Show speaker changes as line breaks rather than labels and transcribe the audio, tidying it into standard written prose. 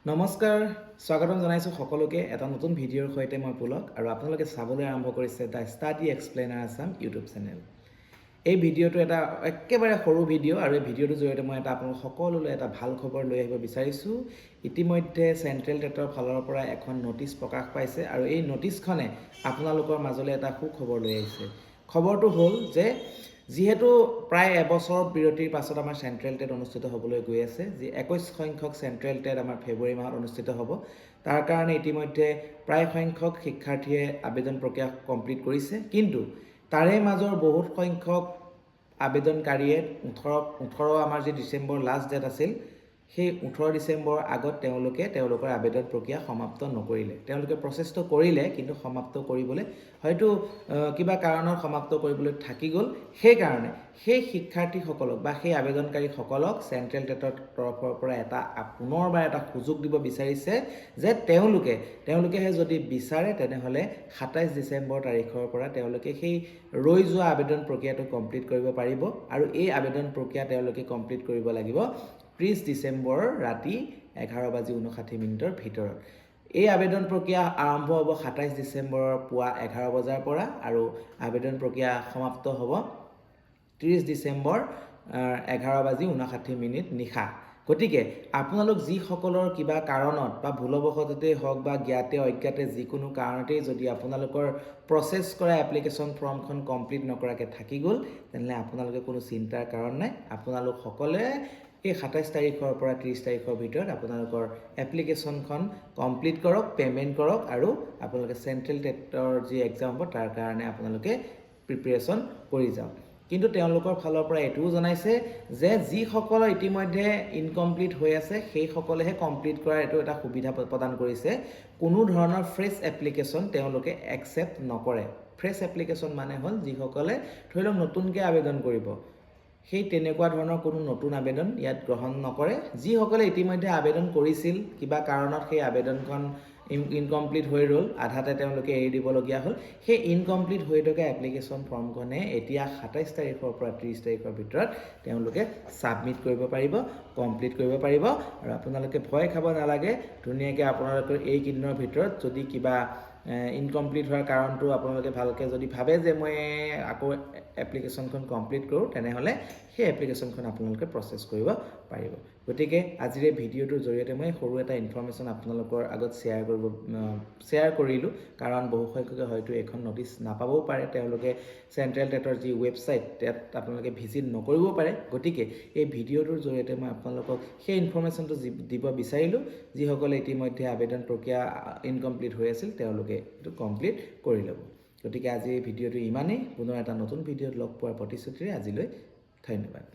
নমস্কাৰ স্বাগতম জনাইছোঁ সকলোকে এটা নতুন ভিডিঅ'ৰ সৈতে মই পুলক আৰু আপোনালোকে চাবলৈ আৰম্ভ কৰিছে the study explainer Assam YouTube channel. এই ভিডিঅ'টো এটা একেবাৰে সৰু ভিডিঅ' আৰু এই ভিডিঅ'টোৰ জৰিয়তে মই আপোনালোক সকলোলৈ এটা ভাল খবৰ লৈ আহিব বিচাৰিছোঁ। ইতিমধ্যে চেণ্ট্ৰেল টেটৰ ফালৰ পৰা এখন নটিচ প্ৰকাশ পাইছে আৰু এই নটিচখনে আপোনালোকৰ মাজলৈ এটা সুখবৰ লৈ আহিছে। খবৰটো হ'ল যে যিহেতু প্ৰায় এবছৰ বিৰতিৰ পাছত আমাৰ চেণ্ট্ৰেল টেট অনুষ্ঠিত হ'বলৈ গৈ আছে, যি 21 সংখ্যক চেণ্ট্ৰেল টেট আমাৰ ফেব্ৰুৱাৰী মাহত অনুষ্ঠিত হ'ব। তাৰ কাৰণে ইতিমধ্যে প্ৰায় সংখ্যক শিক্ষাৰ্থীয়ে আবেদন প্ৰক্ৰিয়া কমপ্লিট কৰিছে, কিন্তু তাৰে মাজৰ বহুত সংখ্যক আবেদনকাৰীয়ে 18 আমাৰ যি ডিচেম্বৰ লাষ্ট ডেট আছিল, সেই 18 ডিচেম্বৰৰ আগত তেওঁলোকৰ আবেদন প্ৰক্ৰিয়া সমাপ্ত নকৰিলে। তেওঁলোকে প্ৰচেছটো কৰিলে, কিন্তু সমাপ্ত কৰিবলৈ হয়তো কিবা কাৰণত সমাপ্ত কৰিবলৈ থাকি গ'ল। সেইকাৰণে সেই শিক্ষাৰ্থীসকলক বা সেই আবেদনকাৰীসকলক চেণ্ট্ৰেল টেটৰ তৰফৰ পৰা পুনৰবাৰ এটা সুযোগ দিব বিচাৰিছে যে তেওঁলোকেহে যদি বিচাৰে তেনেহ'লে 27 ডিচেম্বৰ তাৰিখৰ পৰা তেওঁলোকে সেই ৰৈ যোৱা আবেদন প্ৰক্ৰিয়াটো কমপ্লিট কৰিব পাৰিব আৰু এই আবেদন প্ৰক্ৰিয়া তেওঁলোকে কমপ্লিট কৰিব লাগিব 30 ডিচেম্বৰৰ ৰাতি 11:59 ভিতৰত। এই আবেদন প্ৰক্ৰিয়া আৰম্ভ হ'ব 27 ডিচেম্বৰৰ পুৱা 11 বজাৰ পৰা আৰু আবেদন প্ৰক্ৰিয়া সমাপ্ত হ'ব 30 ডিচেম্বৰ 11:59 নিশা। গতিকে আপোনালোক যিসকলৰ কিবা কাৰণত বা ভুলবশততেই হওক বা জ্ঞাতে অজ্ঞাতে যিকোনো কাৰণতেই যদি আপোনালোকৰ প্ৰচেছ কৰা এপ্লিকেশ্যন ফৰ্মখন কমপ্লিট নকৰাকৈ থাকি গ'ল, তেনেহ'লে আপোনালোকে কোনো চিন্তাৰ কাৰণ নাই। আপোনালোক সকলোৱে এই 27 তাৰিখৰ পৰা 30 তাৰিখৰ ভিতৰত আপোনালোকৰ এপ্লিকেশ্যনখন কমপ্লিট কৰক, পে'মেণ্ট কৰক আৰু আপোনালোকে চেণ্ট্ৰেল টেটৰ যি এক্সাম হ'ব তাৰ কাৰণে আপোনালোকে প্ৰিপেৰেশ্যন কৰি যাওক। কিন্তু তেওঁলোকৰ ফালৰ পৰা এইটোও জনাইছে যে যিসকলৰ ইতিমধ্যে ইনকমপ্লিট হৈ আছে সেইসকলেহে কমপ্লিট কৰাৰ এইটো এটা সুবিধা প্ৰদান কৰিছে। কোনো ধৰণৰ ফ্ৰেছ এপ্লিকেশ্যন তেওঁলোকে একচেপ্ট নকৰে। ফ্ৰেছ এপ্লিকেশ্যন মানে হ'ল যিসকলে ধৰি লওক নতুনকৈ আবেদন কৰিব, সেই তেনেকুৱা ধৰণৰ কোনো নতুন আবেদন ইয়াত গ্ৰহণ নকৰে। যিসকলে ইতিমধ্যে আবেদন কৰিছিল, কিবা কাৰণত সেই আবেদনখন ইনকমপ্লিট হৈ ৰ'ল, আধাতে তেওঁলোকে এৰি দিবলগীয়া হ'ল, সেই ইনকমপ্লিট হৈ থকা এপ্লিকেশ্যন ফৰ্মখনে এতিয়া 27 তাৰিখৰ পৰা 30 তাৰিখৰ ভিতৰত তেওঁলোকে ছাবমিট কৰিব পাৰিব, কমপ্লিট কৰিব পাৰিব। আৰু আপোনালোকে ভয় খাব নালাগে, ধুনীয়াকৈ আপোনালোকৰ এইকেইদিনৰ ভিতৰত যদি কিবা ইনকমপ্লিট হোৱাৰ কাৰণটো আপোনালোকে ভালকৈ যদি ভাবে যে মই আকৌ এপ্লিকেশ্যনখন কমপ্লিট কৰোঁ, তেনেহ'লে সেই এপ্লিকেশ্যনখন আপোনালোকে প্ৰচেছ কৰিব পাৰিব। গতিকে আজিৰ এই ভিডিঅ'টোৰ জৰিয়তে মই সৰু এটা ইনফৰ্মেশ্যন আপোনালোকৰ আগত শ্বেয়াৰ কৰিলোঁ, কাৰণ বহু সংখ্যকে হয়তো এইখন নটিচ নাপাবও পাৰে, তেওঁলোকে চেণ্ট্ৰেল টেটৰ যি ৱেবছাইট তাত আপোনালোকে ভিজিট নকৰিবও পাৰে। গতিকে এই ভিডিঅ'টোৰ জৰিয়তে মই আপোনালোকক সেই ইনফৰ্মেশ্যনটো দিব বিচাৰিলোঁ। যিসকলে ইতিমধ্যে আবেদন প্ৰক্ৰিয়া ইনকমপ্লিট হৈ আছিল তেওঁলোকে এইটো কমপ্লিট কৰি ল'ব। গতিকে আজি এই ভিডিঅ'টো ইমানেই। পুনৰ এটা নতুন ভিডিঅ'ত লগ পোৱাৰ প্ৰতিশ্ৰুতিৰে আজিলৈ ধন্যবাদ।